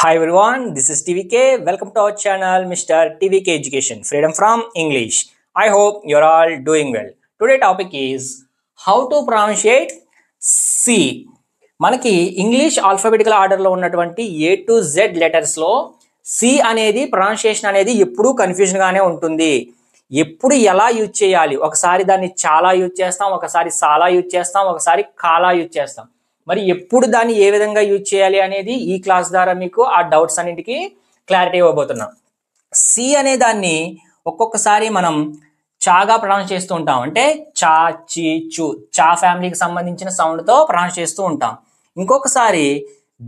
Hi everyone, this is TVK. Welcome to our channel, Mr. TVK Education, Freedom from English. I hope you're all doing well. Today topic is how to pronunciate C. మనకి English alphabetical ఆర్డర్లో ఉన్నటువంటి A to Z లెటర్స్లో C అనేది pronunciation అనేది ఎప్పుడూ కన్ఫ్యూజన్గానే ఉంటుంది. ఎప్పుడు ఎలా use చేయాలి, ఒకసారి దాన్ని చాలా యూజ్ చేస్తాం, ఒకసారి చాలా యూజ్ చేస్తాం, ఒకసారి కాలా యూజ్ చేస్తాం. మరి ఎప్పుడు దాన్ని ఏ విధంగా యూజ్ చేయాలి అనేది ఈ క్లాస్ ద్వారా మీకు ఆ డౌట్స్ అన్నింటికి క్లారిటీ ఇవ్వబోతున్నాం. సి అనే దాన్ని ఒక్కొక్కసారి మనం చాగా ప్రొనౌన్స్ చేస్తూ ఉంటాం, అంటే చా, చి, చు, చా ఫ్యామిలీకి సంబంధించిన సౌండ్తో ప్రొనౌన్స్ చేస్తూ ఉంటాం. ఇంకొకసారి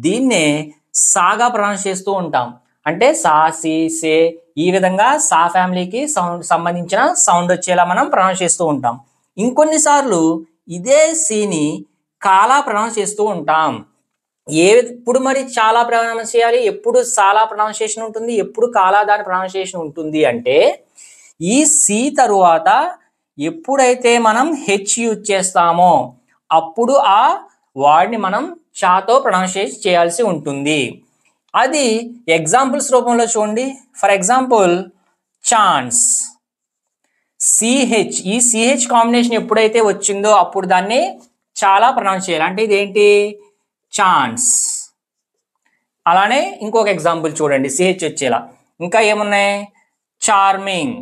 దీన్నే సాగా ప్రొనౌన్స్ చేస్తూ ఉంటాం, అంటే సా, సి, సే ఈ విధంగా సా ఫ్యామిలీకి సంబంధించిన సౌండ్ వచ్చేలా మనం ప్రొనౌన్స్ చేస్తూ ఉంటాం. ఇంకొన్నిసార్లు ఇదే సిని కాలా ప్రొనౌన్స్ చేస్తూ ఉంటాం. ఎప్పుడు మరి చాలా ప్రొనౌన్స్ చేయాలి, ఎప్పుడు సాలా ప్రొనౌన్సియేషన్ ఉంటుంది, ఎప్పుడు కాలా దాని ప్రొనౌన్సియేషన్ ఉంటుంది అంటే ఈ సి తరువాత ఎప్పుడైతే మనం హెచ్ యూజ్ చేస్తామో అప్పుడు ఆ వర్డ్ని మనం చాతో ప్రొనౌన్సియేట్ చేయాల్సి ఉంటుంది. అది ఎగ్జాంపుల్స్ రూపంలో చూడండి. ఫర్ ఎగ్జాంపుల్ ఛాన్స్, సిహెచ్, ఈ సిహెచ్ కాంబినేషన్ ఎప్పుడైతే వచ్చిందో అప్పుడు దాన్ని చాలా ప్రొనౌన్స్ చేయాలి, అంటే ఇదేంటి ఛాన్స్. అలానే ఇంకొక ఎగ్జాంపుల్ చూడండి సిహెచ్ వచ్చేలా. ఇంకా ఏమున్నాయి, చార్మింగ్,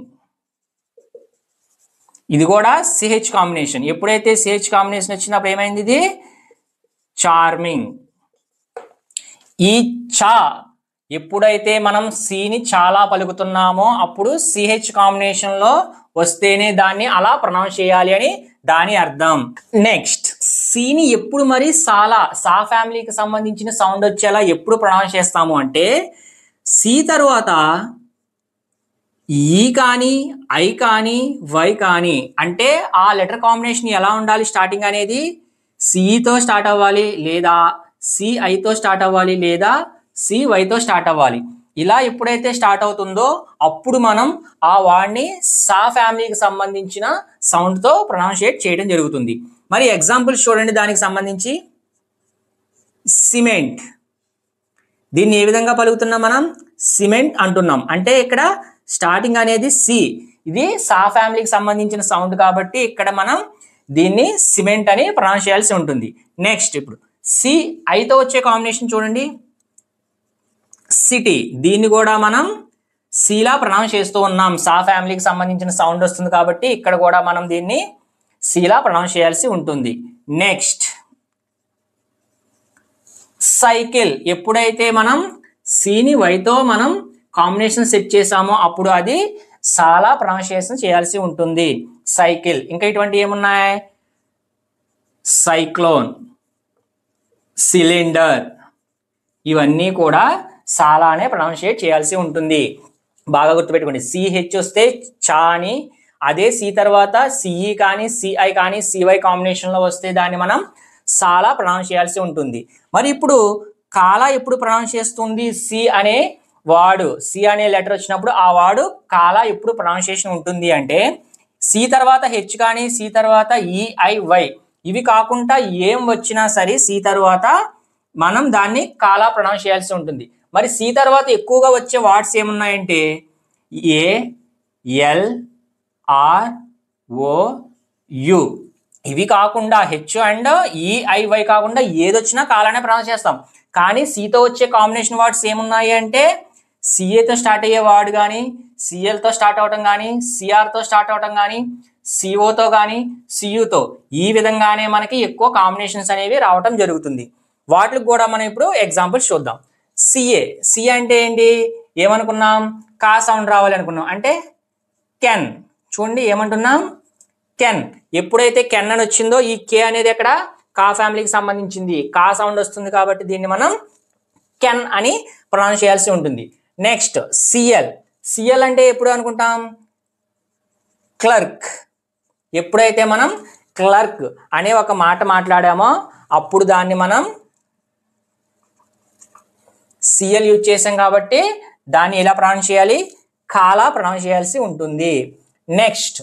ఇది కూడా సిహెచ్ కాంబినేషన్. ఎప్పుడైతే సిహెచ్ కాంబినేషన్ వచ్చినప్పుడు ఏమైంది, ఇది చార్మింగ్. ఈ చా ఎప్పుడైతే మనం సిని చాలా పలుకుతున్నామో అప్పుడు సిహెచ్ కాంబినేషన్లో వస్తేనే దాన్ని అలా ప్రొనౌన్స్ చేయాలి అని దాని అర్థం. నెక్స్ట్, సిని ఎప్పుడు మరి సా ఫ్యామిలీకి సంబంధించిన సౌండ్ వచ్చేలా ఎప్పుడు ప్రొనౌన్స్ చేస్తాము అంటే సి తర్వాత ఈ కానీ, ఐ కానీ, వై కానీ, అంటే ఆ లెటర్ కాంబినేషన్ ఎలా ఉండాలి, స్టార్టింగ్ అనేది సితో స్టార్ట్ అవ్వాలి, లేదా సిఐతో స్టార్ట్ అవ్వాలి, లేదా సివైతో స్టార్ట్ అవ్వాలి. ఇలా ఎప్పుడైతే స్టార్ట్ అవుతుందో అప్పుడు మనం ఆ వర్డ్ని సా ఫ్యామిలీకి సంబంధించిన సౌండ్తో ప్రొనౌన్షియేట్ చేయడం జరుగుతుంది. మరి ఎగ్జాంపుల్స్ చూడండి దానికి సంబంధించి. సిమెంట్, దీన్ని ఏ విధంగా పలుకుతున్నాం మనం, సిమెంట్ అంటున్నాం, అంటే ఇక్కడ స్టార్టింగ్ అనేది సి, ఇది సా ఫ్యామిలీకి సంబంధించిన సౌండ్ కాబట్టి ఇక్కడ మనం దీన్ని సిమెంట్ అని ప్రొనౌన్స్ చేయాల్సి ఉంటుంది. నెక్స్ట్, ఇప్పుడు సి ఐతో వచ్చే కాంబినేషన్ చూడండి, సిటీ, దీన్ని కూడా మనం సిలా ప్రొనౌన్స్ చేస్తూ ఉన్నాం, సా ఫ్యామిలీకి సంబంధించిన సౌండ్ వస్తుంది కాబట్టి ఇక్కడ కూడా మనం దీన్ని సిలా ప్రొనౌన్స్ చేయాల్సి ఉంటుంది. నెక్స్ట్, సైకిల్, ఎప్పుడైతే మనం సిని వైతో మనం కాంబినేషన్ సెట్ చేసామో అప్పుడు అది చాలా ప్రొనౌన్సియేషన్ చేయాల్సి ఉంటుంది, సైకిల్. ఇంకా ఇటువంటి ఏమున్నాయి, సైక్లోన్, సిలిండర్, ఇవన్నీ కూడా సాలానే ప్రొనౌన్షియేట్ చేయాల్సి ఉంటుంది. బాగా గుర్తుపెట్టుకోండి, సిహెచ్ వస్తే చా అని, అదే సి తర్వాత సిఈ కానీ, సిఐ కానీ, సివై కాంబినేషన్లో వస్తే దాన్ని మనం సాలా ప్రొనౌన్స్ చేయాల్సి ఉంటుంది. మరి ఇప్పుడు కాలా ఎప్పుడు ప్రొనౌన్స్ చేస్తుంది, సి అనే వాడు, సి అనే లెటర్ వచ్చినప్పుడు ఆ వాడు కాలా ఎప్పుడు ప్రొనౌన్సియేషన్ ఉంటుంది అంటే సి తర్వాత హెచ్ కానీ, సి తర్వాత ఈఐవై ఇవి కాకుండా ఏం వచ్చినా సరే సి తర్వాత మనం దాన్ని కాలా ప్రొనౌన్స్ చేయాల్సి ఉంటుంది. మరి సి తర్వాత ఎక్కువగా వచ్చే వర్డ్స్ ఏమున్నాయంటే A, L, R, O, U, ఇవి కాకుండా హెచ్ అండ్ ఈఐవై కాకుండా ఏదొచ్చినా కాలానే ప్రొనౌన్స్ చేస్తాం. కానీ సితో వచ్చే కాంబినేషన్ వర్డ్స్ ఏమున్నాయి అంటే సిఏతో స్టార్ట్ అయ్యే వర్డ్ కానీ, సిఎల్తో స్టార్ట్ అవటం కానీ, సిఆర్తో స్టార్ట్ అవటం కానీ, సిఓతో కానీ, సియుతో, ఈ విధంగానే మనకి ఎక్కువ కాంబినేషన్స్ అనేవి రావటం జరుగుతుంది. వాటికి కూడా మనం ఇప్పుడు ఎగ్జాంపుల్స్ చూద్దాం. సిఏ, సి అంటే ఏంటి, ఏమనుకున్నాం, కా సౌండ్ రావాలి అనుకున్నాం, అంటే కెన్. చూడండి ఏమంటున్నాం, కెన్. ఎప్పుడైతే కెన్ అని వచ్చిందో ఈ కే అనేది ఎక్కడ కా ఫ్యామిలీకి సంబంధించింది, కా సౌండ్ వస్తుంది కాబట్టి దీన్ని మనం కెన్ అని ప్రొనౌన్స్ చేయాల్సి ఉంటుంది. నెక్స్ట్, సిఎల్, సిఎల్ అంటే ఎప్పుడు అనుకుంటాం, క్లర్క్. ఎప్పుడైతే మనం క్లర్క్ అనే ఒక మాట మాట్లాడామో అప్పుడు దాన్ని మనం సిఎల్ యూజ్ చేసాం కాబట్టి దాన్ని ఎలా ప్రొనౌన్స్ చేయాలి, కాలా ప్రొనౌన్స్ చేయాల్సి ఉంటుంది. నెక్స్ట్,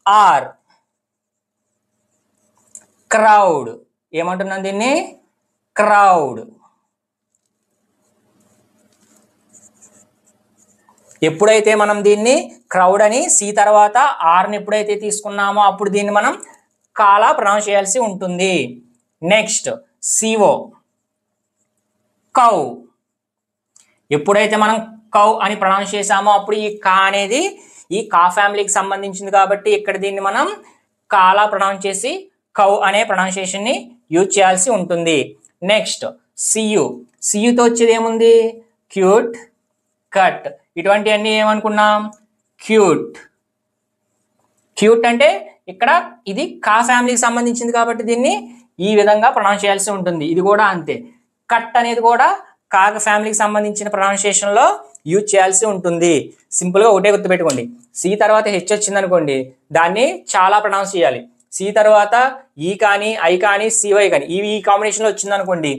ఆర్, క్రౌడ్, ఏమంటున్నాం దీన్ని, క్రౌడ్. ఎప్పుడైతే మనం దీన్ని క్రౌడ్ అని సి తర్వాత ఆర్ని ఎప్పుడైతే తీసుకున్నామో అప్పుడు దీన్ని మనం కాలా ప్రొనౌన్స్ చేయాల్సి ఉంటుంది. Next C O cow. ఎప్పుడైతే మనం కౌ అని ప్రొనౌన్స్ చేసామో అప్పుడు ఈ కా అనేది ఈ కా ఫ్యామిలీకి సంబంధించింది కాబట్టి ఇక్కడ దీన్ని మనం కాలా ప్రొనౌన్స్ చేసి కౌ అనే ప్రొనౌన్సియేషన్ని యూజ్ చేయాల్సి ఉంటుంది. Next Cu. సియుతో వచ్చేది ఏముంది? Cute, cut. ఇటువంటివన్నీ ఏమనుకున్నాం? క్యూట్. క్యూట్ అంటే ఇక్కడ ఇది కా ఫ్యామిలీకి సంబంధించింది కాబట్టి దీన్ని ఈ విధంగా ప్రొనౌన్స్ చేయాల్సి ఉంటుంది. ఇది కూడా అంతే. కట్ అనేది కూడా కాక ఫ్యామిలీకి సంబంధించిన ప్రొనౌన్సియేషన్లో యూజ్ చేయాల్సి ఉంటుంది. సింపుల్గా ఒకటే గుర్తుపెట్టుకోండి. సి తర్వాత హెచ్ వచ్చింది అనుకోండి, దాన్ని చాలా ప్రొనౌన్స్ చేయాలి. సి తర్వాత ఈ కానీ ఐ కానీ సివై కానీ ఈ కాంబినేషన్లో వచ్చింది అనుకోండి,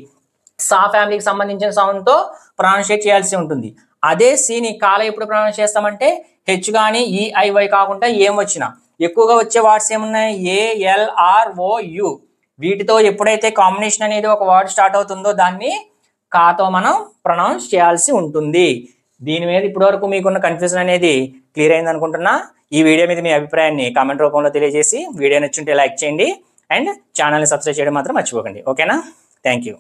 సా ఫ్యామిలీకి సంబంధించిన సౌండ్తో ప్రొనౌన్షియేట్ చేయాల్సి ఉంటుంది. అదే సిని కాల ఎప్పుడు ప్రొనౌన్స్ చేస్తామంటే హెచ్ కానీ ఈ ఐ వై కాకుండా ఏం వచ్చినా. ఎక్కువగా వచ్చే వర్డ్స్ ఏమున్నాయి? A L R O U. వీటితో ఎప్పుడైతే కాంబినేషన్ అనేది ఒక వర్డ్ స్టార్ట్ అవుతుందో దాన్ని కాతో మనం ప్రొనౌన్స్ చేయాల్సి ఉంటుంది. దీని మీద ఇప్పటివరకు మీకున్న కన్ఫ్యూజన్ అనేది క్లియర్ అయింది అనుకుంటున్నా. ఈ వీడియో మీద మీ అభిప్రాయాన్ని కామెంట్ రూపంలో తెలియజేసి వీడియో నచ్చుంటే లైక్ చేయండి అండ్ ఛానల్ని సబ్స్క్రైబ్ చేయడం మాత్రం మర్చిపోకండి. ఓకేనా? Thank you.